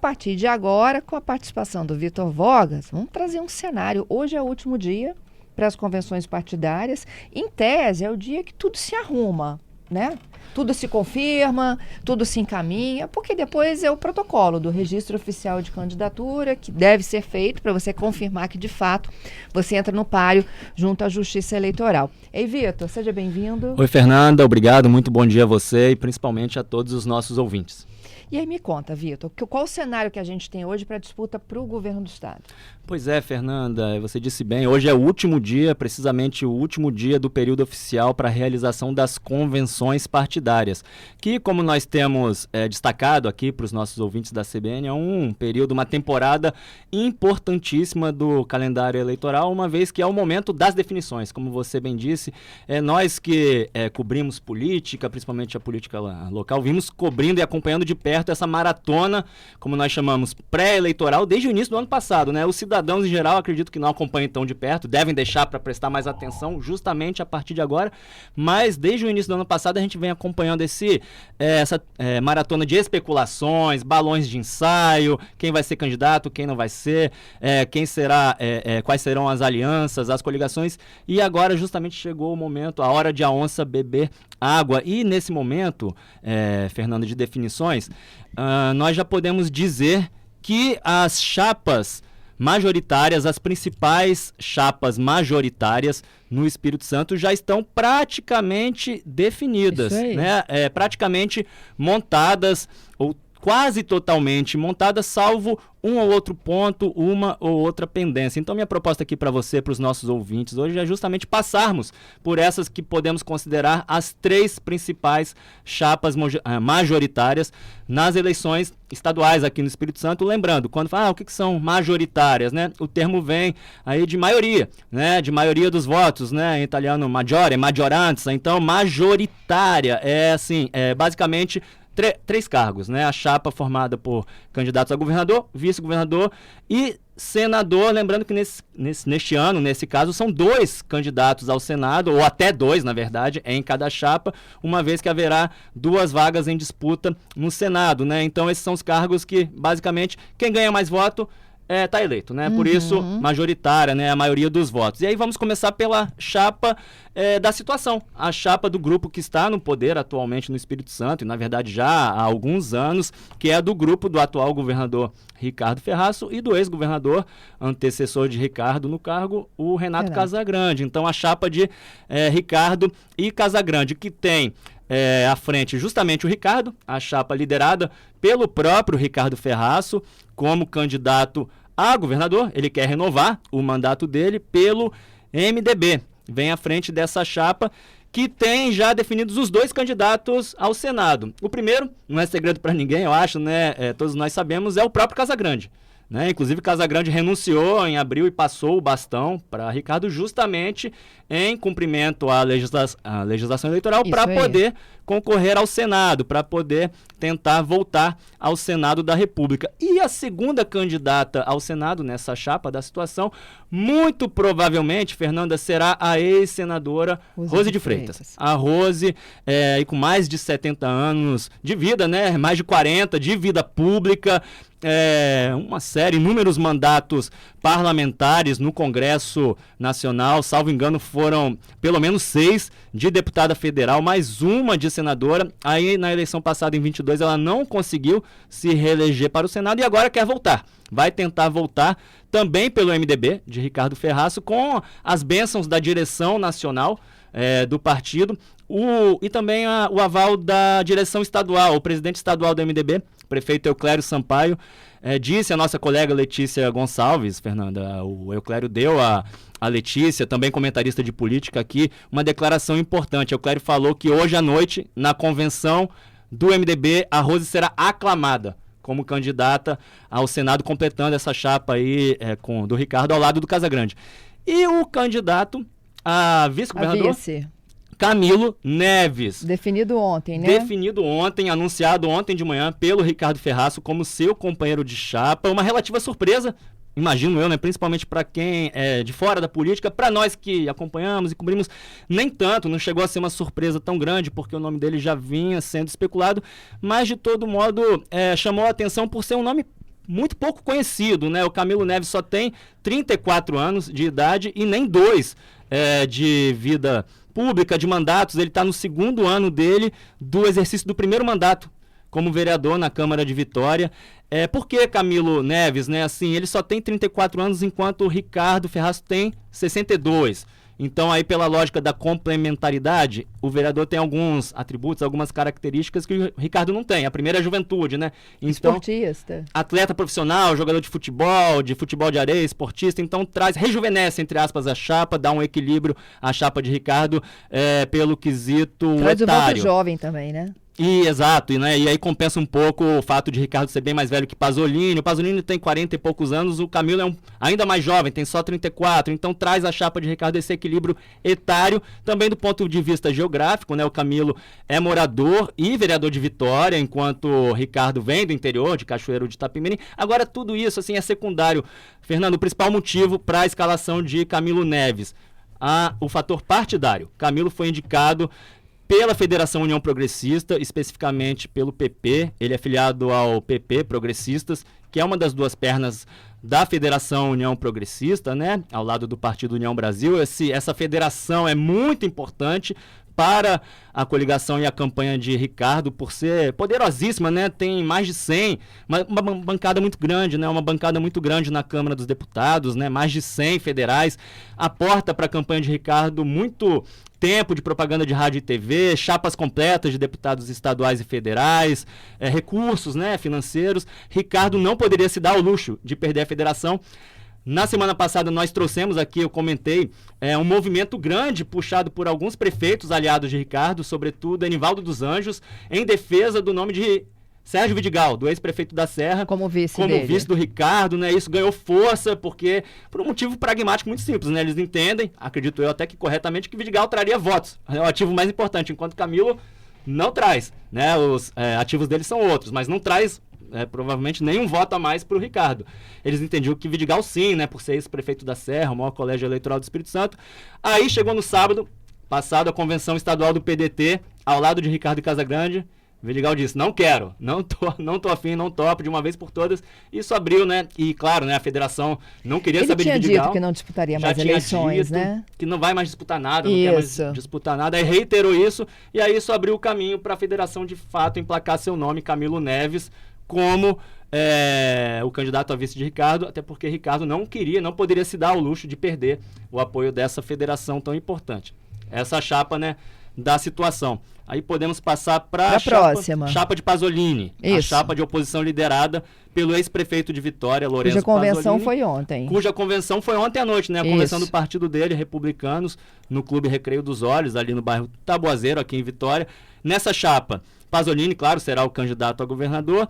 partir de agora, com a participação do Vitor Vogas, vamos trazer um cenário. Hoje é o último dia para as convenções partidárias. Em tese, é o dia que tudo se arruma, né? Tudo se confirma, tudo se encaminha, porque depois é o protocolo do registro oficial de candidatura que deve ser feito para você confirmar que, de fato, você entra no páreo junto à Justiça Eleitoral. Ei, Vitor, seja bem-vindo. Oi, Fernanda, obrigado, muito bom dia a você e principalmente a todos os nossos ouvintes. E aí me conta, Vitor, qual o cenário que a gente tem hoje para a disputa para o governo do Estado? Pois é, Fernanda, você disse bem, hoje é o último dia, precisamente o último dia do período oficial para a realização das convenções partidárias, que, como nós temos destacado aqui para os nossos ouvintes da CBN, é um período, uma temporada importantíssima do calendário eleitoral, uma vez que é o momento das definições, como você bem disse, nós que cobrimos política, principalmente a política local, vimos cobrindo e acompanhando de perto essa maratona, como nós chamamos, pré-eleitoral, desde o início do ano passado, né? Os cidadãos em geral, acredito que não acompanham tão de perto, devem deixar para prestar mais atenção justamente a partir de agora, mas desde o início do ano passado a gente vem acompanhando essa maratona de especulações, balões de ensaio, quem vai ser candidato, quem não vai ser, quem será, quais serão as alianças, as coligações, e agora justamente chegou o momento, a hora de a onça beber água, e nesse momento, Fernando, de definições, nós já podemos dizer que as chapas majoritárias, as principais chapas majoritárias no Espírito Santo já estão praticamente definidas, né? Praticamente montadas, ou quase totalmente montadas, salvo um ou outro ponto, uma ou outra pendência. Então, minha proposta aqui para você, para os nossos ouvintes hoje, é justamente passarmos por essas que podemos considerar as três principais chapas majoritárias nas eleições estaduais aqui no Espírito Santo. Lembrando, quando fala, o que são majoritárias, né? O termo vem aí de maioria, né? De maioria dos votos, né? Em italiano, maggiore, maggioranza. Então, majoritária é assim, basicamente três cargos, né? A chapa formada por candidatos a governador, vice-governador e senador. Lembrando que neste ano, nesse caso, são 2 candidatos ao Senado, ou até 2, na verdade, em cada chapa, uma vez que haverá 2 vagas em disputa no Senado, né? Então, esses são os cargos que, basicamente, quem ganha mais voto está eleito, né? Por isso, majoritária, né? A maioria dos votos. E aí vamos começar pela chapa da situação. A chapa do grupo que está no poder atualmente no Espírito Santo, e na verdade já há alguns anos, que é do grupo do atual governador Ricardo Ferraço e do ex-governador, antecessor de Ricardo no cargo, o Renato Casagrande. Então, a chapa de Ricardo e Casagrande, que tem à frente justamente o Ricardo, a chapa liderada pelo próprio Ricardo Ferraço, como candidato a governador. Ele quer renovar o mandato dele pelo MDB. Vem à frente dessa chapa que tem já definidos os 2 candidatos ao Senado. O primeiro, não é segredo para ninguém, eu acho, né? Todos nós sabemos, é o próprio Casagrande. Né? Inclusive, Casagrande renunciou em abril e passou o bastão para Ricardo justamente em cumprimento à legislação eleitoral para poder concorrer ao Senado, para poder tentar voltar ao Senado da República. E a segunda candidata ao Senado nessa chapa da situação, muito provavelmente, Fernanda, será a ex-senadora Rose de Freitas. A Rose, com mais de 70 anos de vida, né? Mais de 40 de vida pública, uma série, inúmeros mandatos parlamentares no Congresso Nacional, salvo engano foram pelo menos 6 de deputada federal, mais uma de senadora. Aí na eleição passada em 22 ela não conseguiu se reeleger para o Senado e agora quer voltar. Vai tentar voltar também pelo MDB de Ricardo Ferraço, com as bênçãos da direção nacional do partido e também o aval da direção estadual, o presidente estadual do MDB, prefeito Euclério Sampaio. Disse a nossa colega Letícia Gonçalves, Fernanda, o Euclério deu a Letícia, também comentarista de política aqui, uma declaração importante. Euclério falou que hoje à noite, na convenção do MDB, a Rose será aclamada como candidata ao Senado, completando essa chapa aí do Ricardo ao lado do Casagrande. E o candidato a vice-governador... Camilo Neves. Definido ontem, né? Definido ontem, anunciado ontem de manhã pelo Ricardo Ferraço como seu companheiro de chapa. Uma relativa surpresa, imagino eu, né? Principalmente para quem é de fora da política. Para nós que acompanhamos e cobrimos, nem tanto, não chegou a ser uma surpresa tão grande, porque o nome dele já vinha sendo especulado. Mas, de todo modo, chamou a atenção por ser um nome muito pouco conhecido, né? O Camilo Neves só tem 34 anos de idade e nem 2 de vida pública, de mandatos. Ele está no 2º ano dele do exercício do 1º mandato como vereador na Câmara de Vitória. Por que Camilo Neves, né? Assim, ele só tem 34 anos, enquanto o Ricardo Ferraz tem 62. Então, aí, pela lógica da complementaridade, o vereador tem alguns atributos, algumas características que o Ricardo não tem. A primeira é a juventude, né? Então, esportista. Atleta profissional, jogador de futebol de areia, esportista. Então, rejuvenesce, entre aspas, a chapa, dá um equilíbrio à chapa de Ricardo pelo quesito Traz etário. o voto jovem também, né? Exato, e aí compensa um pouco o fato de Ricardo ser bem mais velho que Pasolini. O Pasolini tem 40 e poucos anos, o Camilo é ainda mais jovem, tem só 34, então traz a chapa de Ricardo esse equilíbrio etário, também do ponto de vista geográfico, né? O Camilo é morador e vereador de Vitória, enquanto o Ricardo vem do interior, de Cachoeiro de Itapemirim. Agora, tudo isso assim, é secundário. Fernando, o principal motivo para a escalação de Camilo Neves, o fator partidário. Camilo foi indicado pela Federação União Progressista, especificamente pelo PP. Ele é filiado ao PP, Progressistas, que é uma das duas pernas da Federação União Progressista, né? Ao lado do Partido União Brasil. Essa federação é muito importante para a coligação e a campanha de Ricardo, por ser poderosíssima, né? Tem mais de 100, uma bancada muito grande, né? Uma bancada muito grande na Câmara dos Deputados, né? Mais de 100 federais. Aporta para a campanha de Ricardo muito tempo de propaganda de rádio e TV, chapas completas de deputados estaduais e federais, recursos, né, financeiros. Ricardo não poderia se dar ao luxo de perder a federação. Na semana passada nós trouxemos aqui, eu comentei, um movimento grande puxado por alguns prefeitos aliados de Ricardo, sobretudo Enivaldo dos Anjos, em defesa do nome de Sérgio Vidigal, do ex-prefeito da Serra, como vice do Ricardo, né? Isso ganhou força por um motivo pragmático muito simples, né? Eles entendem, acredito eu até que corretamente, que Vidigal traria votos, é o ativo mais importante, enquanto Camilo não traz, né? Os ativos dele são outros, mas não traz provavelmente nenhum voto a mais para o Ricardo. Eles entendiam que Vidigal sim, né? Por ser ex-prefeito da Serra, o maior colégio eleitoral do Espírito Santo. Aí chegou no sábado passado a convenção estadual do PDT, ao lado de Ricardo Casagrande. Vidigal disse, não quero, não tô afim, não topo de uma vez por todas. Isso abriu, né? E claro, né? A federação não queria saber de Vidigal. Ele tinha dito que não disputaria mais eleições, né? Que não vai mais disputar nada, não quer mais disputar nada. Aí reiterou isso e aí isso abriu o caminho para a federação de fato emplacar seu nome, Camilo Neves, como o candidato a vice de Ricardo, até porque Ricardo não poderia se dar ao luxo de perder o apoio dessa federação tão importante. Essa chapa, né? Da situação. Aí podemos passar para a próxima. Chapa de Pasolini. Isso. A chapa de oposição liderada pelo ex-prefeito de Vitória, Lourenço Pasolini. Cuja convenção foi ontem. Cuja convenção foi ontem à noite, né? A convenção do partido dele, Republicanos, no Clube Recreio dos Olhos, ali no bairro Taboazeiro, aqui em Vitória. Nessa chapa, Pasolini, claro, será o candidato a governador.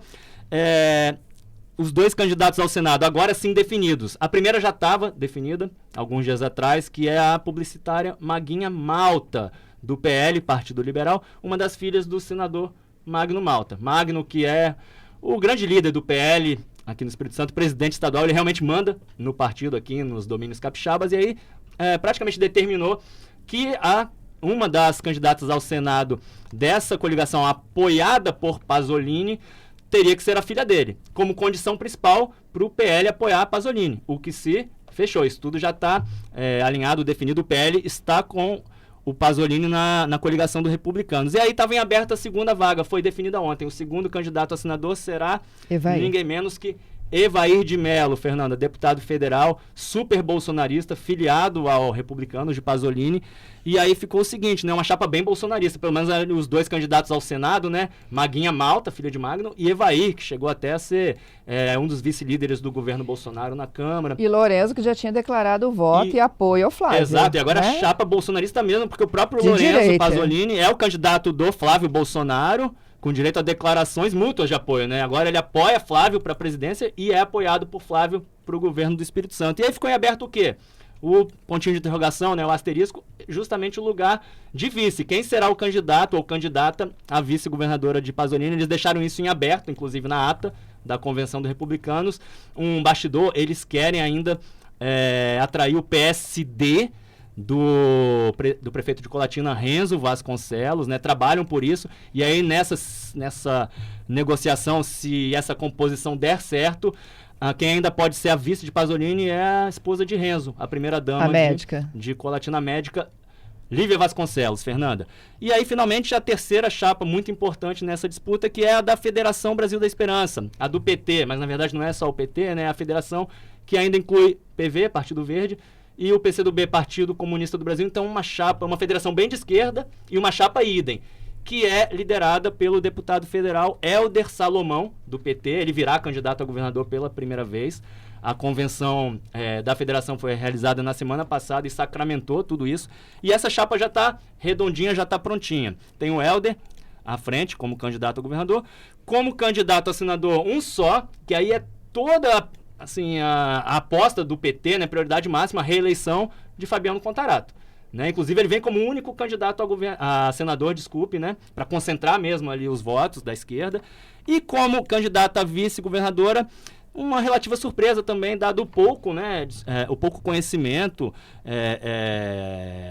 Os dois candidatos ao Senado, agora sim definidos. A primeira já estava definida, alguns dias atrás, que é a publicitária Maguinha Malta, do PL, Partido Liberal, uma das filhas do senador Magno Malta. Magno, que é o grande líder do PL aqui no Espírito Santo, presidente estadual, ele realmente manda no partido aqui, nos domínios capixabas, e aí praticamente determinou que uma das candidatas ao Senado dessa coligação apoiada por Pasolini teria que ser a filha dele, como condição principal para o PL apoiar a Pasolini, o que se fechou. Isso tudo já está alinhado, definido. O PL está com o Pasolini na coligação dos Republicanos. E aí estava em aberta a segunda vaga, foi definida ontem. O segundo candidato a senador será ninguém menos que Evair de Mello, Fernanda, deputado federal, super bolsonarista, filiado ao Republicanos de Pasolini. E aí ficou o seguinte, né? Uma chapa bem bolsonarista, pelo menos os dois candidatos ao Senado, né? Maguinha Malta, filha de Magno, e Evair, que chegou até a ser um dos vice-líderes do governo Bolsonaro na Câmara. E Lourenço, que já tinha declarado o voto e apoio ao Flávio. Exato, e agora a chapa bolsonarista mesmo, porque o próprio Lourenço Pasolini é o candidato do Flávio Bolsonaro, com direito a declarações mútuas de apoio, né? Agora ele apoia Flávio para a presidência e é apoiado por Flávio para o governo do Espírito Santo. E aí ficou em aberto o quê? O pontinho de interrogação, né? O asterisco, justamente o lugar de vice. Quem será o candidato ou candidata a vice-governadora de Pasolini? Eles deixaram isso em aberto, inclusive na ata da Convenção dos Republicanos. Um bastidor, eles querem ainda atrair o PSD do prefeito de Colatina, Renzo Vasconcelos, né? Trabalham por isso, e aí nessa negociação, se essa composição der certo, quem ainda pode ser a vice de Pasolini é a esposa de Renzo, a primeira-dama de Colatina, médica, Lívia Vasconcelos, Fernanda. E aí, finalmente, a terceira chapa muito importante nessa disputa, que é a da Federação Brasil da Esperança, a do PT, mas na verdade não é só o PT, né? A federação que ainda inclui PV, Partido Verde, e o PCdoB, Partido Comunista do Brasil. Então, uma federação bem de esquerda e uma chapa idem, que é liderada pelo deputado federal Hélder Salomão, do PT. Ele virá candidato a governador pela primeira vez. A convenção da federação foi realizada na semana passada e sacramentou tudo isso. E essa chapa já está redondinha, já está prontinha. Tem o Hélder à frente como candidato a governador. Como candidato a senador, um só, que aí é toda assim, a aposta do PT, né, prioridade máxima, a reeleição de Fabiano Contarato. Né? Inclusive, ele vem como único candidato a senador, né, para concentrar mesmo ali os votos da esquerda. E como candidata a vice-governadora, uma relativa surpresa também, dado o pouco, né, o pouco conhecimento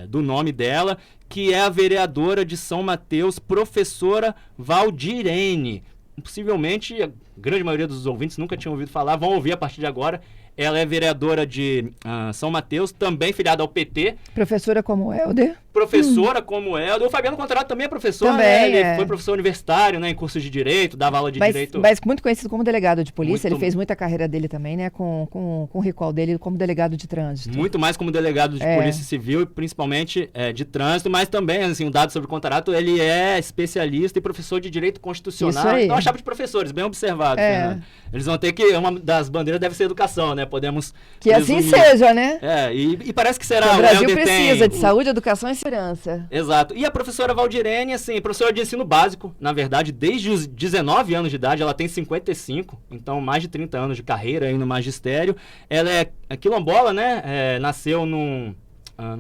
do nome dela, que é a vereadora de São Mateus, professora Valdirene. Possivelmente, a grande maioria dos ouvintes nunca tinham ouvido falar, vão ouvir a partir de agora. Ela é vereadora de São Mateus, também filiada ao PT. Professora como Hélder. Professora como Hélder. O Fabiano Contarato também é professor, também, né? Ele foi professor universitário, né, em cursos de Direito, dava aula de Direito. Mas muito conhecido como delegado de polícia. Ele fez muita carreira dele também, né? Com o recall dele como delegado de trânsito. Muito mais como delegado de Polícia Civil, e principalmente de trânsito, mas também, assim, um dado sobre o Contarato, ele é especialista e professor de Direito Constitucional. Então, a chapa de professores, bem observado, Fernando. Eles vão ter que, uma das bandeiras deve ser educação, né? Podemos que presumir. Assim seja, né? E parece que será. O Brasil precisa de saúde, educação e segurança. Exato. E a professora Valdirene, assim, professora de ensino básico, na verdade, desde os 19 anos de idade, ela tem 55, então mais de 30 anos de carreira aí no magistério. Ela é quilombola, né? Nasceu num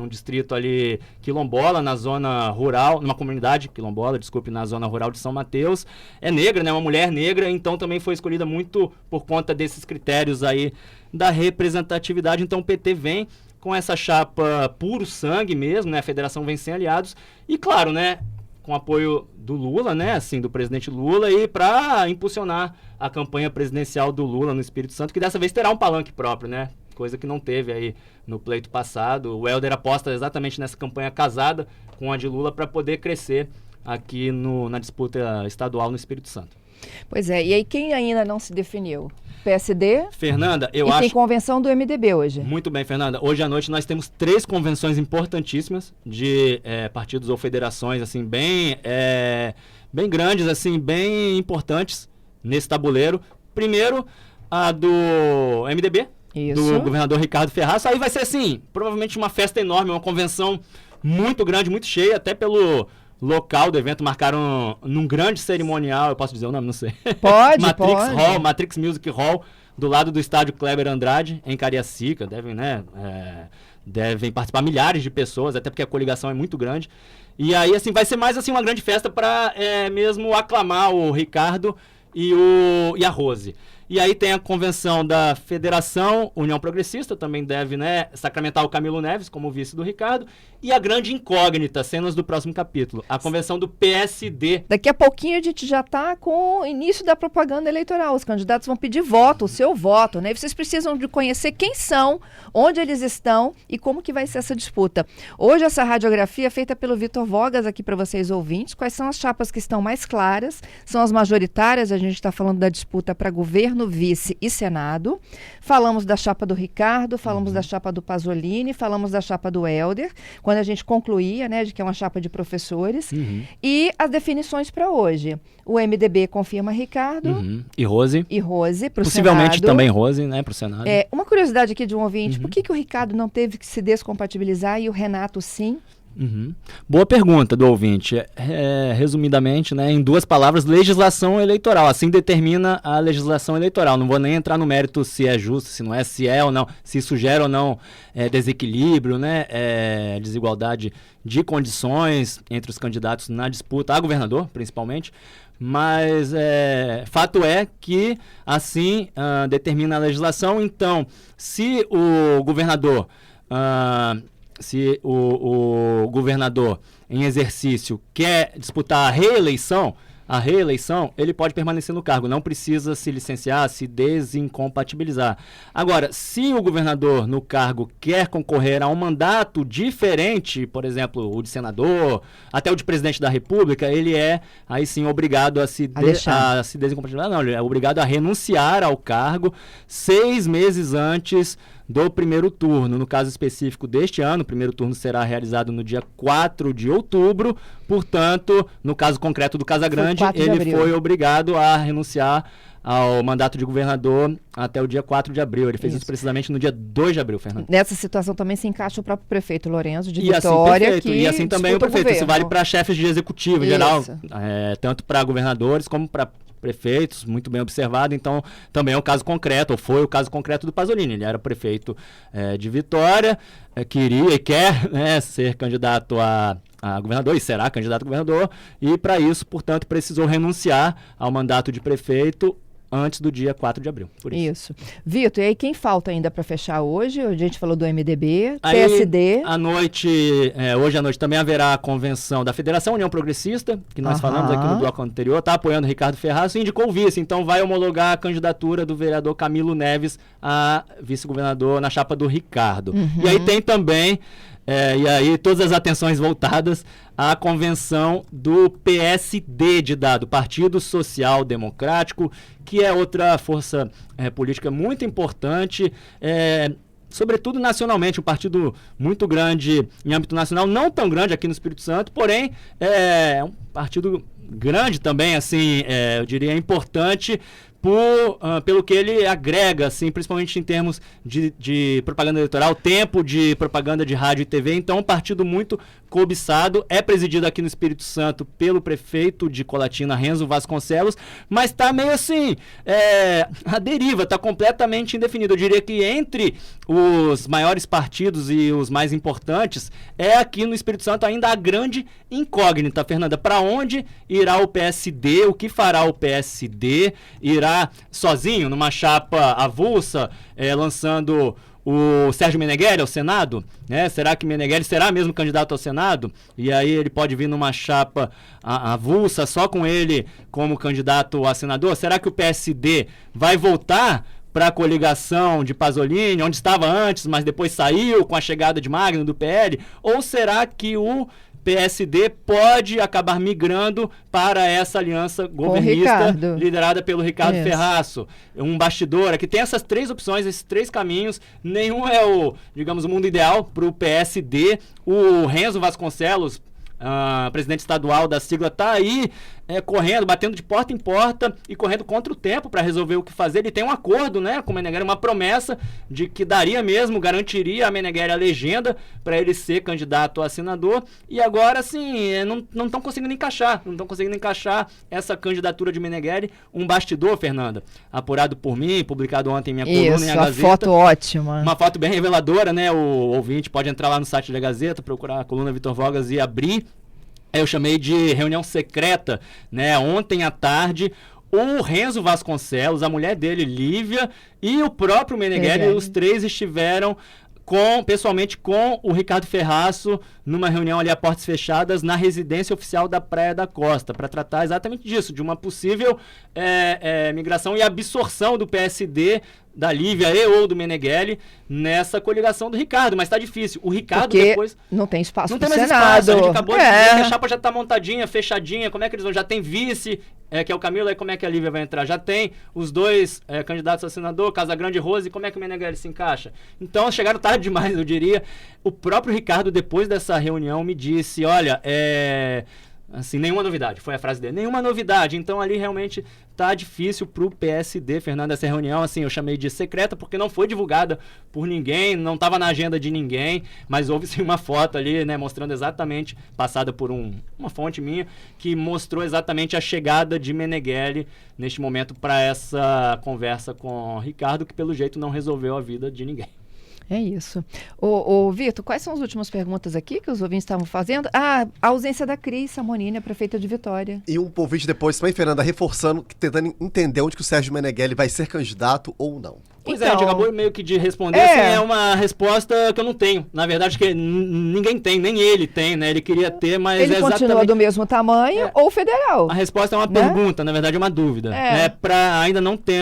distrito ali quilombola, na zona rural, numa comunidade quilombola, na zona rural de São Mateus. É negra, né? Uma mulher negra, então também foi escolhida muito por conta desses critérios aí da representatividade. Então o PT vem com essa chapa puro sangue mesmo, né? A federação vem sem aliados. E claro, né? Com apoio do Lula, né? Assim, do presidente Lula, e para impulsionar a campanha presidencial do Lula no Espírito Santo, que dessa vez terá um palanque próprio, né? Coisa que não teve aí no pleito passado. O Hélder aposta exatamente nessa campanha casada com a de Lula para poder crescer aqui na disputa estadual no Espírito Santo. Pois é, e aí quem ainda não se definiu? PSD? Fernanda, eu acho... E tem convenção do MDB hoje. Muito bem, Fernanda. Hoje à noite nós temos 3 convenções importantíssimas de partidos ou federações, assim, bem grandes, assim, bem importantes nesse tabuleiro. Primeiro, a do MDB, do governador Ricardo Ferraz. Aí vai ser, assim, provavelmente uma festa enorme, uma convenção muito grande, muito cheia, até pelo local do evento. Marcaram num grande cerimonial, eu posso dizer o nome? Não sei. Pode, Matrix Hall, Matrix Music Hall, do lado do estádio Kleber Andrade, em Cariacica. Devem participar milhares de pessoas, até porque a coligação é muito grande. E aí, assim, vai ser mais assim uma grande festa para mesmo aclamar o Ricardo e a Rose. E aí tem a convenção da Federação União Progressista, também deve, né, sacramentar o Camilo Neves como vice do Ricardo. E a grande incógnita, cenas do próximo capítulo, a convenção do PSD. Daqui a pouquinho a gente já está com o início da propaganda eleitoral. Os candidatos vão pedir voto, o seu voto, né? E vocês precisam de conhecer quem são, onde eles estão e como que vai ser essa disputa. Hoje essa radiografia é feita pelo Vitor Vogas aqui para vocês ouvintes. Quais são as chapas que estão mais claras? São as majoritárias, a gente está falando da disputa para governo, vice e Senado. Falamos da chapa do Ricardo, falamos da chapa do Pasolini, falamos da chapa do Hélder, quando a gente concluía, né, de que é uma chapa de professores. E as definições para hoje. O MDB confirma Ricardo. E Rose. E Rose para o Senado. Possivelmente também Rose, né, para o Senado. Uma curiosidade aqui de um ouvinte, por que o Ricardo não teve que se descompatibilizar e o Renato sim? Boa pergunta do ouvinte. Resumidamente, né, em 2 palavras, legislação eleitoral. Assim determina a legislação eleitoral. Não vou nem entrar no mérito se é justo, se não é, se é ou não, se isso gera ou não desequilíbrio, né, desigualdade de condições entre os candidatos na disputa a governador, principalmente. Mas fato é que assim determina a legislação. Então, se o governador se o governador em exercício quer disputar a reeleição, ele pode permanecer no cargo, não precisa se licenciar, se desincompatibilizar. Agora, se o governador no cargo quer concorrer a um mandato diferente, por exemplo, o de senador, até o de presidente da República, ele é, aí sim, obrigado a se desincompatibilizar. Não, ele é obrigado a renunciar ao cargo 6 meses antes do primeiro turno. No caso específico deste ano, o primeiro turno será realizado no dia 4 de outubro, portanto, no caso concreto do Casagrande, ele foi obrigado a renunciar ao mandato de governador até o dia 4 de abril. Ele fez isso precisamente no dia 2 de abril, Fernando. Nessa situação também se encaixa o próprio prefeito Lourenço de Vitória, e assim também o prefeito. Isso vale para chefes de executivo em geral, tanto para governadores como para prefeitos, muito bem observado. Então também é um caso concreto, ou foi o caso concreto do Pasolini. Ele era prefeito de Vitória, queria e quer, né, ser candidato a governador, e será candidato a governador, e para isso, portanto, precisou renunciar ao mandato de prefeito antes do dia 4 de abril. Por isso. Vitor, e aí quem falta ainda para fechar hoje? A gente falou do MDB, PSD. Hoje à noite também haverá a convenção da Federação União Progressista, que nós falamos aqui no bloco anterior, está apoiando o Ricardo Ferraz e indicou o vice, então vai homologar a candidatura do vereador Camilo Neves a vice-governador na chapa do Ricardo. E aí tem também e aí todas as atenções voltadas à convenção do PSD do Partido Social Democrático, que é outra força política muito importante, sobretudo nacionalmente, um partido muito grande em âmbito nacional, não tão grande aqui no Espírito Santo, porém é um partido grande também, assim, eu diria importante, pelo que ele agrega, assim, principalmente em termos de propaganda eleitoral, tempo de propaganda de rádio e TV. Então, um partido muito cobiçado, é presidido aqui no Espírito Santo pelo prefeito de Colatina, Renzo Vasconcelos, mas está meio assim, a deriva, está completamente indefinido. Eu diria que entre os maiores partidos e os mais importantes, aqui no Espírito Santo ainda a grande incógnita, Fernanda, para onde irá o PSD, o que fará o PSD, irá sozinho numa chapa avulsa, lançando o Sérgio Meneghel ao Senado, né? Será que Meneghel será mesmo candidato ao Senado? E aí ele pode vir numa chapa avulsa, só com ele como candidato a senador? Será que o PSD vai voltar para a coligação de Pasolini, onde estava antes, mas depois saiu com a chegada de Magno do PL? Ou será que o PSD pode acabar migrando para essa aliança governista liderada pelo Ricardo Ferraz, um bastidor que tem essas 3 opções, esses 3 caminhos. Nenhum é o mundo ideal para o PSD. O Renzo Vasconcelos, presidente estadual da sigla, está aí correndo, batendo de porta em porta e correndo contra o tempo para resolver o que fazer. Ele tem um acordo, né, com o Meneghel, uma promessa de que garantiria a Meneghel a legenda para ele ser candidato a senador, e agora, assim, não estão conseguindo encaixar essa candidatura de Meneghel. Um bastidor, Fernanda, apurado por mim, publicado ontem em minha coluna em A Gazeta. Uma foto ótima. Uma foto bem reveladora, né? O ouvinte pode entrar lá no site da Gazeta, procurar a coluna Vitor Vogas e abrir. Eu chamei de reunião secreta, né? Ontem à tarde, o Renzo Vasconcelos, a mulher dele, Lívia, e o próprio Meneghel, os 3 estiveram pessoalmente com o Ricardo Ferraz numa reunião ali a portas fechadas na residência oficial da Praia da Costa, para tratar exatamente disso, de uma possível migração e absorção do PSD, da Lívia ou do Meneghel nessa coligação do Ricardo, mas está difícil. O Ricardo depois... não tem espaço no Senado. Espaço. A gente acabou de dizer que a chapa já está montadinha, fechadinha. Como é que eles vão? Já tem vice, que é o Camilo, aí como é que a Lívia vai entrar? Já tem os 2 candidatos a senador, Casagrande e Rose, como é que o Meneghel se encaixa? Então, chegaram tarde demais, eu diria. O próprio Ricardo, depois dessa reunião, me disse, olha, assim, nenhuma novidade, foi a frase dele, nenhuma novidade. Então ali realmente tá difícil pro PSD, Fernando, essa reunião, assim, eu chamei de secreta porque não foi divulgada por ninguém, não estava na agenda de ninguém, mas houve sim uma foto ali, né, mostrando exatamente, passada por uma fonte minha, que mostrou exatamente a chegada de Meneghel neste momento para essa conversa com o Ricardo, que pelo jeito não resolveu a vida de ninguém. É isso. Ô Vitor, quais são as últimas perguntas aqui que os ouvintes estavam fazendo? A ausência da Cris Samonini, a prefeita de Vitória. E um ouvinte depois também, Fernanda, reforçando, tentando entender onde que o Sérgio Meneghel vai ser candidato ou não. Pois Então, a gente acabou meio que de responder, assim, é uma resposta que eu não tenho. Na verdade, que ninguém tem, nem ele tem, né? Ele queria ter, mas ele continua do mesmo tamanho ou federal? A resposta é uma pergunta, na verdade é uma dúvida. Ainda não tem,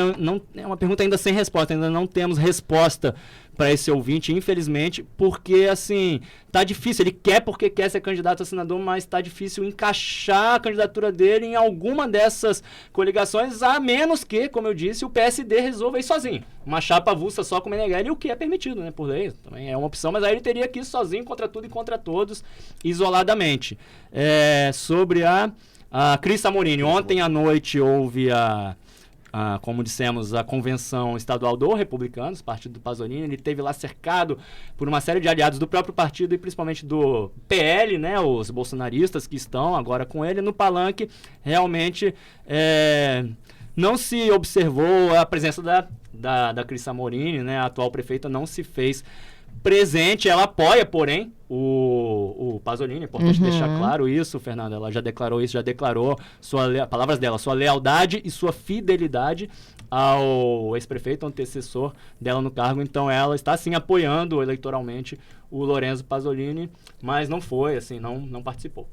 é uma pergunta ainda sem resposta, ainda não temos resposta para esse ouvinte, infelizmente, porque, assim, tá difícil. Ele quer porque quer ser candidato a senador, mas tá difícil encaixar a candidatura dele em alguma dessas coligações, a menos que, como eu disse, o PSD resolva ir sozinho. Uma chapa avulsa só com o Meneghel, o que é permitido, né, por lei. Também é uma opção, mas aí ele teria que ir sozinho contra tudo e contra todos, isoladamente. Sobre a Cris Amorini, ontem à noite houve como dissemos, a convenção estadual do Republicanos, partido do Pasolini. Ele esteve lá cercado por uma série de aliados do próprio partido e principalmente do PL, né, os bolsonaristas que estão agora com ele no palanque. Realmente não se observou a presença da Cris Amorini, né, a atual prefeita não se fez presente. Ela apoia, porém, o Pasolini. É importante deixar claro isso, Fernanda. Ela já declarou isso, já declarou, palavras dela, sua lealdade e sua fidelidade ao ex-prefeito, antecessor dela no cargo. Então ela está, sim, apoiando eleitoralmente o Lorenzo Pasolini, mas não foi, assim, não participou.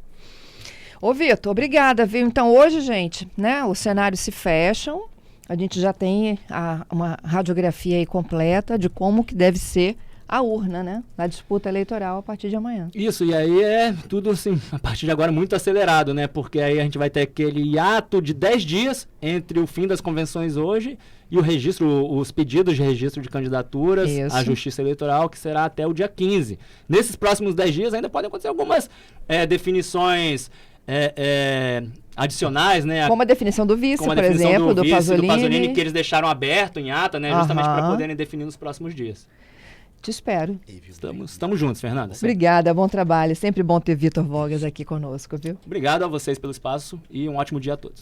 Ô, Vitor, obrigada, viu? Então hoje, gente, né, os cenários se fecham. A gente já tem uma radiografia aí completa de como que deve ser a urna, né? Na disputa eleitoral a partir de amanhã. Isso, e aí é tudo assim, a partir de agora muito acelerado, né? Porque aí a gente vai ter aquele hiato de 10 dias entre o fim das convenções hoje e o registro, os pedidos de registro de candidaturas à Justiça Eleitoral, que será até o dia 15. Nesses próximos 10 dias ainda podem acontecer algumas definições adicionais, né? Como a definição do vice, por exemplo, do Pasolini, que eles deixaram aberto em ata, né? Justamente para poderem definir nos próximos dias. Te espero. Estamos juntos, Fernanda. Obrigada, bom trabalho. Sempre bom ter Vitor Vogas aqui conosco, viu? Obrigado a vocês pelo espaço e um ótimo dia a todos.